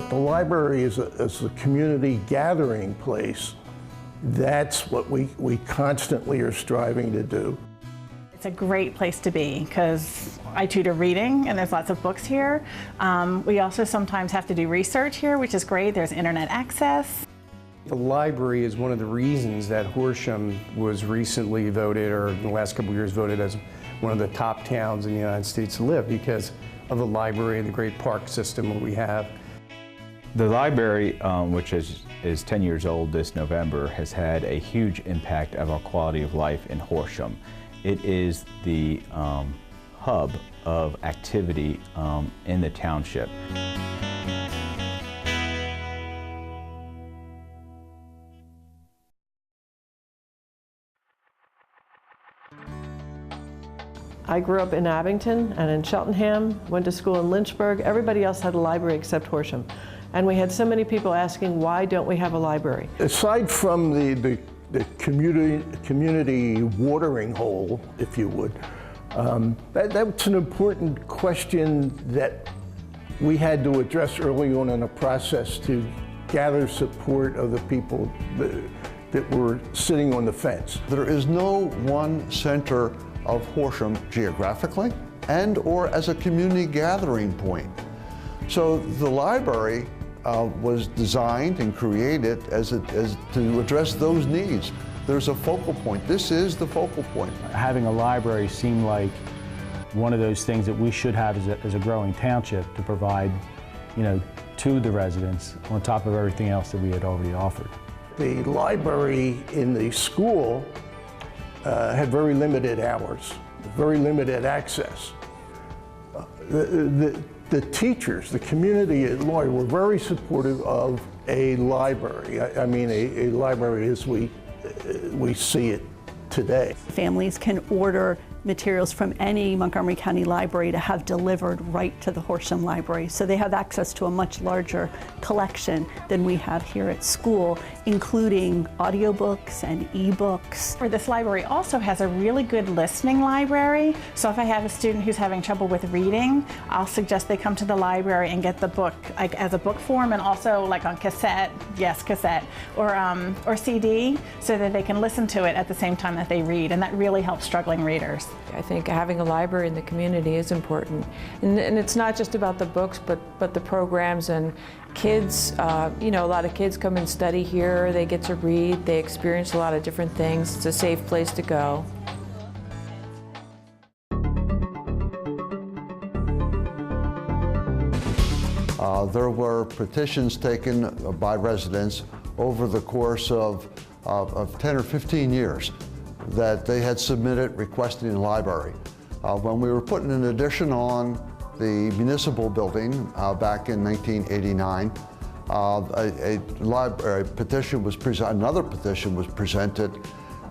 The library is a community gathering place. That's what we constantly are striving to do. It's a great place to be because I tutor reading and there's lots of books here. We also sometimes have to do research here, which is great. There's internet access. The library is one of the reasons that Horsham was recently voted, or in the last couple of years voted, as one of the top towns in the United States to live because of the library and the great park system that we have. The library, which is 10 years old this November, has had a huge impact of our quality of life in Horsham. It is the hub of activity in the township. I grew up in Abington and in Cheltenham, went to school in Lynchburg. Everybody else had a library except Horsham. And we had so many people asking, why don't we have a library? Aside from the community watering hole, if you would, that's an important question that we had to address early on in the process to gather support of the people that were sitting on the fence. There is no one center of Horsham geographically and or as a community gathering point. So the library was designed and created as to address those needs. There's a focal point. This is the focal point. Having a library seemed like one of those things that we should have as a growing township to provide, to the residents on top of everything else that we had already offered. The library in the school had very limited hours, very limited access. The teachers, the community at large, were very supportive of a library. I mean, a library as we see it today. Families can order materials from any Montgomery County library to have delivered right to the Horsham Library. So they have access to a much larger collection than we have here at school, including audiobooks and ebooks. This library also has a really good listening library. So if I have a student who's having trouble with reading, I'll suggest they come to the library and get the book like as a book form and also like on cassette, yes, cassette, or CD, so that they can listen to it at the same time that they read, and that really helps struggling readers. I think having a library in the community is important. And it's not just about the books, but the programs and kids. A lot of kids come and study here. They get to read. They experience a lot of different things. It's a safe place to go. There were petitions taken by residents over the course of 10 or 15 years that they had submitted requesting a library. When we were putting an addition on the municipal building back in 1989, another petition was presented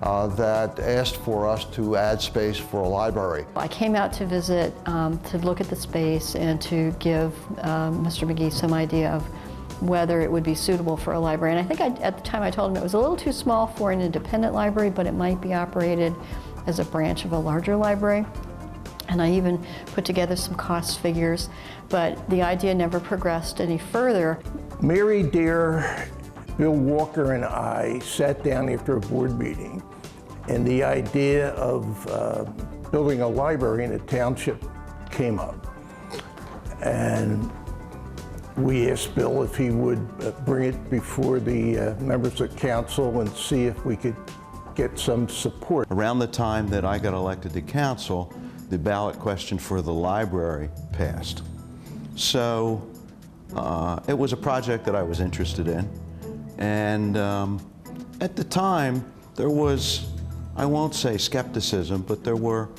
that asked for us to add space for a library. I came out to visit, to look at the space and to give Mr. McGee some idea of whether it would be suitable for a library. And I think at the time I told him it was a little too small for an independent library, but it might be operated as a branch of a larger library. And I even put together some cost figures, but the idea never progressed any further. Mary Deere, Bill Walker, and I sat down after a board meeting, and the idea of building a library in a township came up. And we asked Bill if he would bring it before the members of council and see if we could get some support. Around the time that I got elected to council, the ballot question for the library passed. So it was a project that I was interested in. And at the time, there was, I won't say skepticism, but there were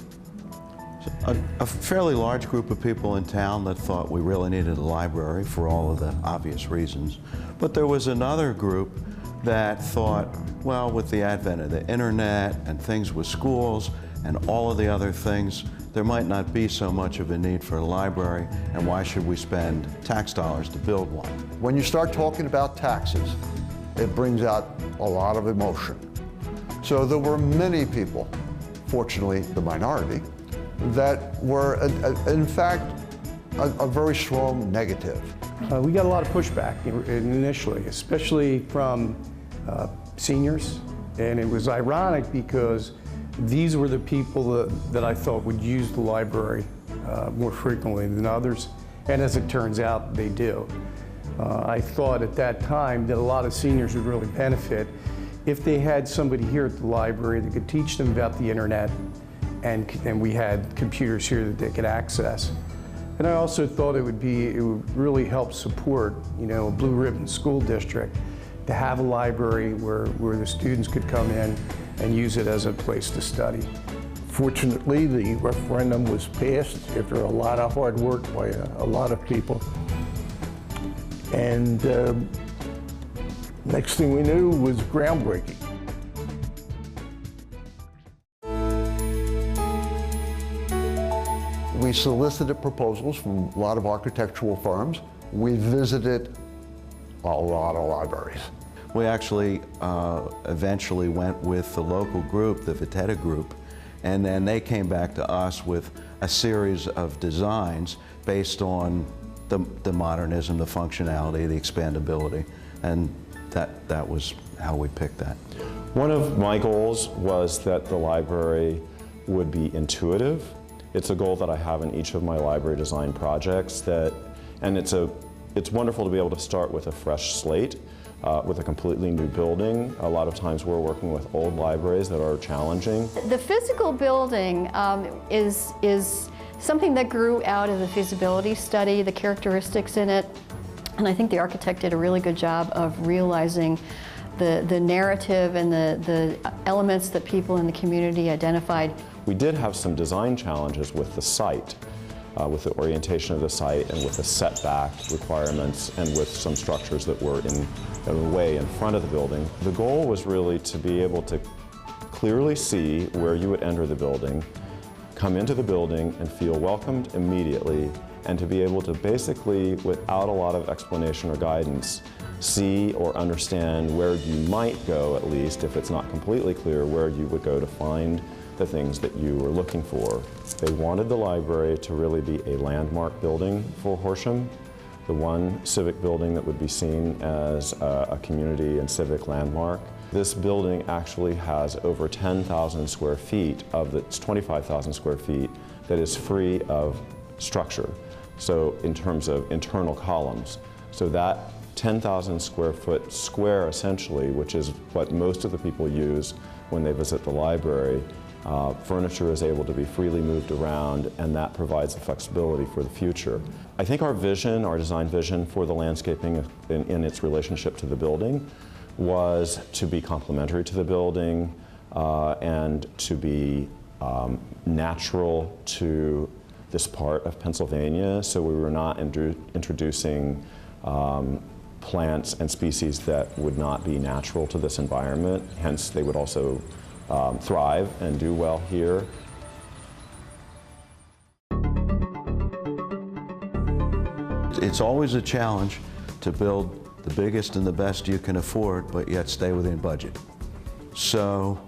a fairly large group of people in town that thought we really needed a library for all of the obvious reasons. But there was another group that thought, well, with the advent of the internet and things with schools and all of the other things, there might not be so much of a need for a library, and why should we spend tax dollars to build one? When you start talking about taxes, it brings out a lot of emotion. So there were many people, fortunately the minority, that were in fact a very strong negative. We got a lot of pushback initially, especially from seniors. And it was ironic because these were the people that I thought would use the library more frequently than others. And as it turns out, they do. I thought at that time that a lot of seniors would really benefit if they had somebody here at the library that could teach them about the internet, and we had computers here that they could access. And I also thought it would really help support, a blue ribbon school district to have a library where the students could come in and use it as a place to study. Fortunately, the referendum was passed after a lot of hard work by a lot of people. And next thing we knew was groundbreaking. We solicited proposals from a lot of architectural firms. We visited a lot of libraries. We actually eventually went with the local group, the Vitetta group, and then they came back to us with a series of designs based on the modernism, the functionality, the expandability, and that was how we picked that. One of my goals was that the library would be intuitive. It's a goal that I have in each of my library design projects, and it's wonderful to be able to start with a fresh slate, with a completely new building. A lot of times we're working with old libraries that are challenging. The physical building is something that grew out of the feasibility study, the characteristics in it, and I think the architect did a really good job of realizing the narrative and the elements that people in the community identified. We did have some design challenges with the site, with the orientation of the site and with the setback requirements and with some structures that were in the way in front of the building. The goal was really to be able to clearly see where you would enter the building, come into the building and feel welcomed immediately, and to be able to basically, without a lot of explanation or guidance, see or understand where you might go, at least, if it's not completely clear, where you would go to find the things that you were looking for. They wanted the library to really be a landmark building for Horsham, the one civic building that would be seen as a community and civic landmark. This building actually has over 10,000 square feet of its 25,000 square feet that is free of structure. So in terms of internal columns. So that 10,000 square foot square essentially, which is what most of the people use when they visit the library, furniture is able to be freely moved around, and that provides the flexibility for the future. I think our vision, our design vision for the landscaping in its relationship to the building was to be complementary to the building and to be natural to this part of Pennsylvania, so we were not introducing plants and species that would not be natural to this environment. Hence, they would also thrive and do well here. It's always a challenge to build the biggest and the best you can afford, but yet stay within budget. So,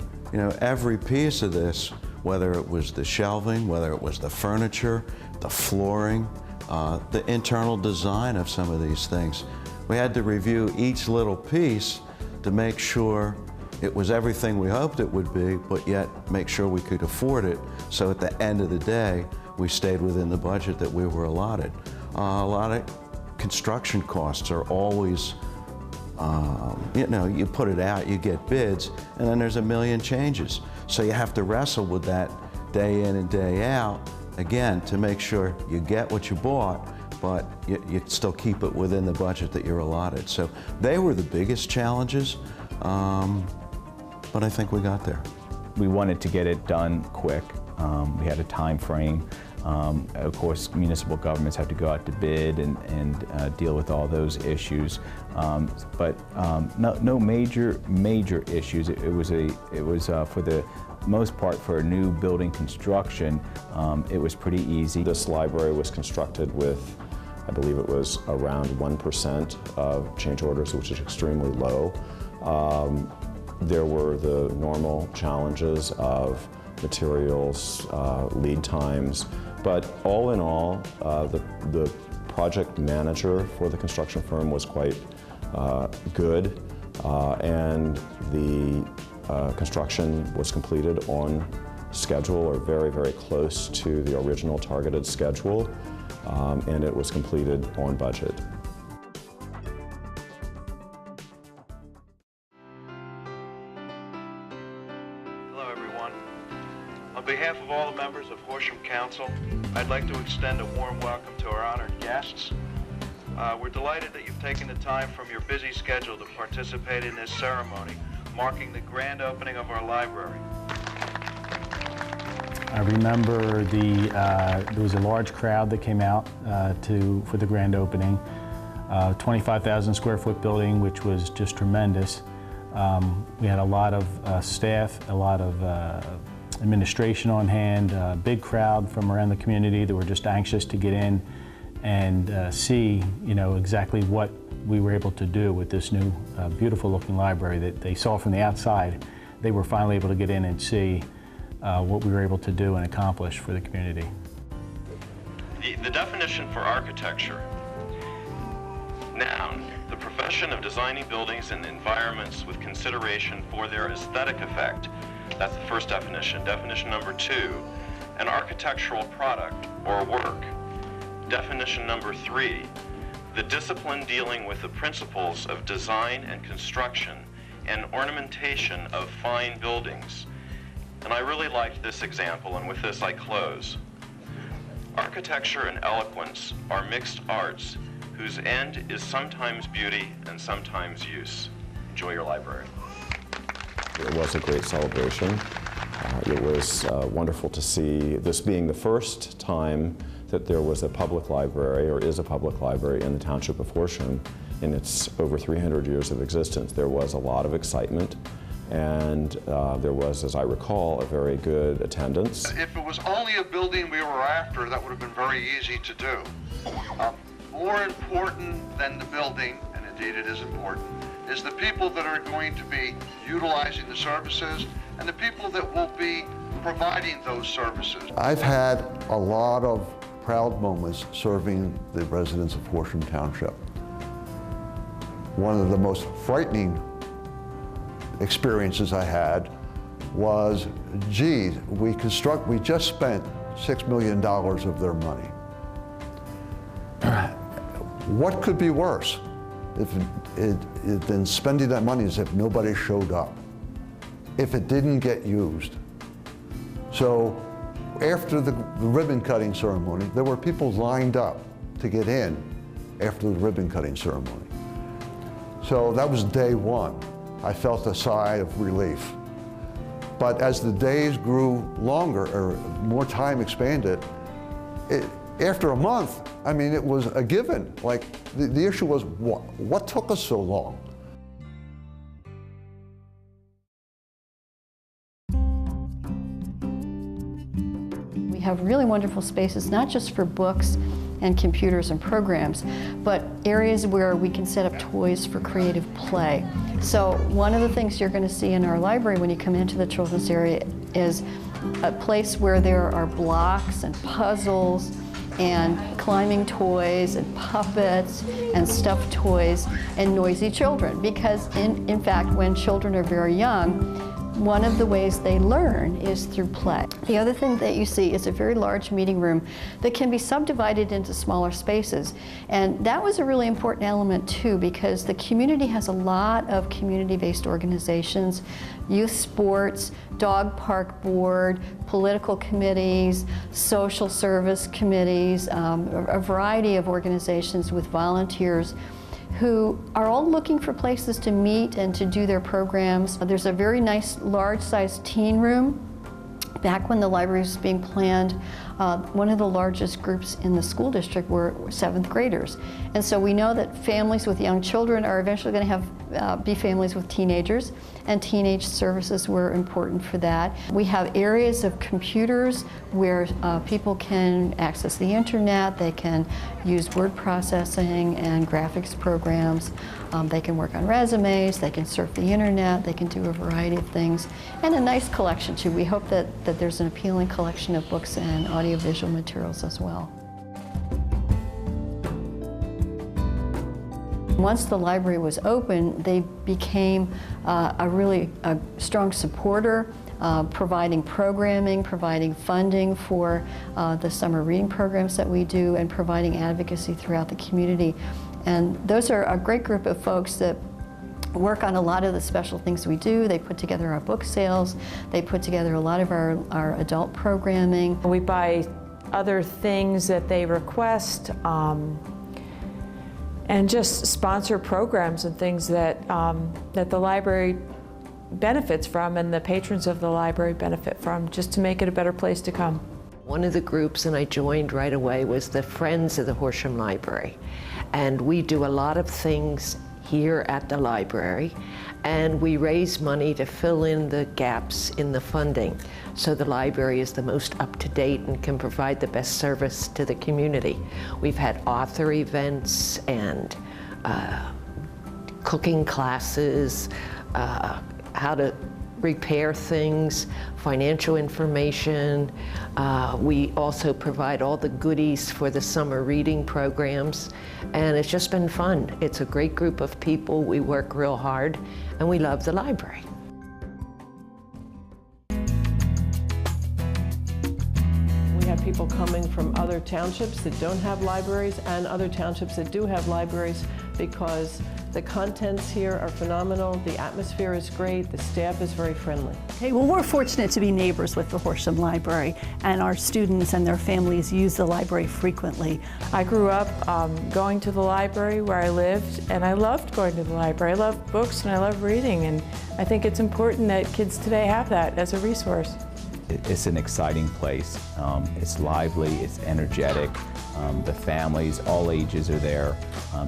every piece of this, whether it was the shelving, whether it was the furniture, the flooring, the internal design of some of these things, we had to review each little piece to make sure it was everything we hoped it would be, but yet make sure we could afford it. So at the end of the day, we stayed within the budget that we were allotted. A lot of construction costs are always, you put it out, you get bids, and then there's a million changes. So you have to wrestle with that day in and day out, again, to make sure you get what you bought, but you still keep it within the budget that you're allotted. So they were the biggest challenges. But I think we got there. We wanted to get it done quick. We had a time frame. Of course, municipal governments have to go out to bid and deal with all those issues. But no major issues. It was for the most part, for a new building construction, it was pretty easy. This library was constructed with, I believe it was around 1% of change orders, which is extremely low. There were the normal challenges of materials, lead times, but all in all, the project manager for the construction firm was quite good, and the construction was completed on schedule, or very, very close to the original targeted schedule, and it was completed on budget. Hello everyone. On behalf of all the members of Horsham Council, I'd like to extend a warm welcome to our honored guests. We're delighted that you've taken the time from your busy schedule to participate in this ceremony, marking the grand opening of our library. I remember there was a large crowd that came out for the grand opening. 25,000 square foot building, which was just tremendous. We had a lot of staff, a lot of administration on hand, a big crowd from around the community that were just anxious to get in and see, exactly what we were able to do with this new beautiful looking library that they saw from the outside. They were finally able to get in and see what we were able to do and accomplish for the community. The definition for architecture. Noun, the profession of designing buildings and environments with consideration for their aesthetic effect. That's the first definition. Definition number 2, an architectural product or work. Definition number 3, the discipline dealing with the principles of design and construction and ornamentation of fine buildings. And I really liked this example, and with this I close. Architecture and eloquence are mixed arts whose end is sometimes beauty and sometimes use. Enjoy your library. It was a great celebration. It was wonderful to see this being the first time that there was a public library, or is a public library, in the township of Horsham in its over 300 years of existence. There was a lot of excitement, and there was, as I recall, a very good attendance. If it was only a building we were after, that would have been very easy to do. More important than the building, and indeed it is important, is the people that are going to be utilizing the services and the people that will be providing those services. I've had a lot of proud moments serving the residents of Horsham Township. One of the most frightening experiences I had was, gee, we just spent $6 million of their money. What could be worse than spending that money as if nobody showed up, if it didn't get used? So after the ribbon cutting ceremony, there were people lined up to get in after the ribbon cutting ceremony. So that was day one. I felt a sigh of relief. But as the days grew longer, or more time expanded, after a month, I mean, it was a given. Like, the issue was, what took us so long? We have really wonderful spaces, not just for books and computers and programs, but areas where we can set up toys for creative play. So one of the things you're going to see in our library when you come into the children's area is a place where there are blocks and puzzles and climbing toys and puppets and stuffed toys and noisy children. Because in fact, when children are very young, one of the ways they learn is through play. The other thing that you see is a very large meeting room that can be subdivided into smaller spaces. And that was a really important element too, because the community has a lot of community-based organizations, youth sports, dog park board, political committees, social service committees, a variety of organizations with volunteers who are all looking for places to meet and to do their programs. There's a very nice large-sized teen room. Back when the library was being planned, one of the largest groups in the school district were 7th graders. And so we know that families with young children are eventually going to be families with teenagers, and teenage services were important for that. We have areas of computers where people can access the internet, they can use word processing and graphics programs, they can work on resumes, they can surf the internet, they can do a variety of things, and a nice collection too. We hope that there's an appealing collection of books and audiovisual materials as well. Once the library was open, they became a really strong supporter, providing programming, providing funding for the summer reading programs that we do, and providing advocacy throughout the community. And those are a great group of folks that work on a lot of the special things we do. They put together our book sales. They put together a lot of our adult programming. We buy other things that they request, and just sponsor programs and things that, that the library benefits from and the patrons of the library benefit from, just to make it a better place to come. One of the groups, and I joined right away, was the Friends of the Horsham Library. And we do a lot of things here at the library, and we raise money to fill in the gaps in the funding, so the library is the most up-to-date and can provide the best service to the community. We've had author events and cooking classes, how to repair things, financial information. We also provide all the goodies for the summer reading programs, and it's just been fun. It's a great group of people. We work real hard, and we love the library. We have people coming from other townships that don't have libraries and other townships that do have libraries, because the contents here are phenomenal, the atmosphere is great, the staff is very friendly. Okay, well, we're fortunate to be neighbors with the Horsham Library, and our students and their families use the library frequently. I grew up going to the library where I lived, and I loved going to the library. I love books and I love reading, and I think it's important that kids today have that as a resource. It's an exciting place. It's lively, it's energetic. The families, all ages are there.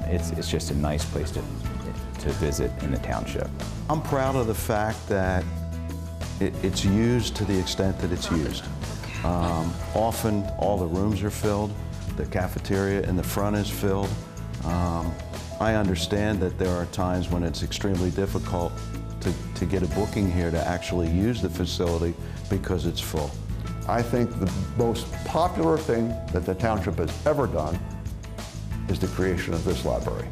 It's just a nice place to visit in the township. I'm proud of the fact that it's used to the extent that it's used. Often all the rooms are filled, the cafeteria in the front is filled. I understand that there are times when it's extremely difficult to get a booking here to actually use the facility because it's full. I think the most popular thing that the township has ever done is the creation of this library.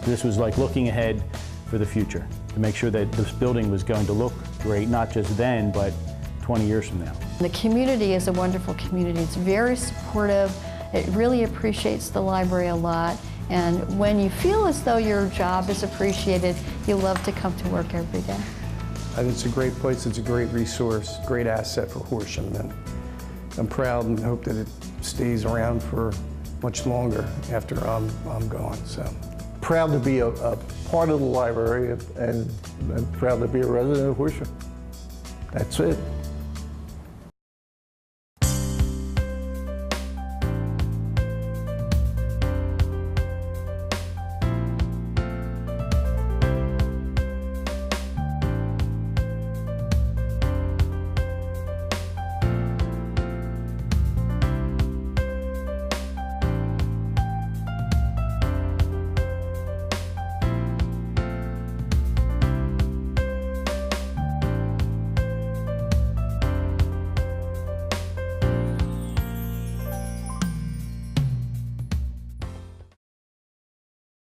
This was like looking ahead for the future, to make sure that this building was going to look great, not just then, but 20 years from now. The community is a wonderful community. It's very supportive. It really appreciates the library a lot. And when you feel as though your job is appreciated, you love to come to work every day. And it's a great place, it's a great resource, great asset for Horsham. And I'm proud and hope that it stays around for much longer after I'm gone. So Proud to be a part of the library, and proud to be a resident of Horsham. That's it.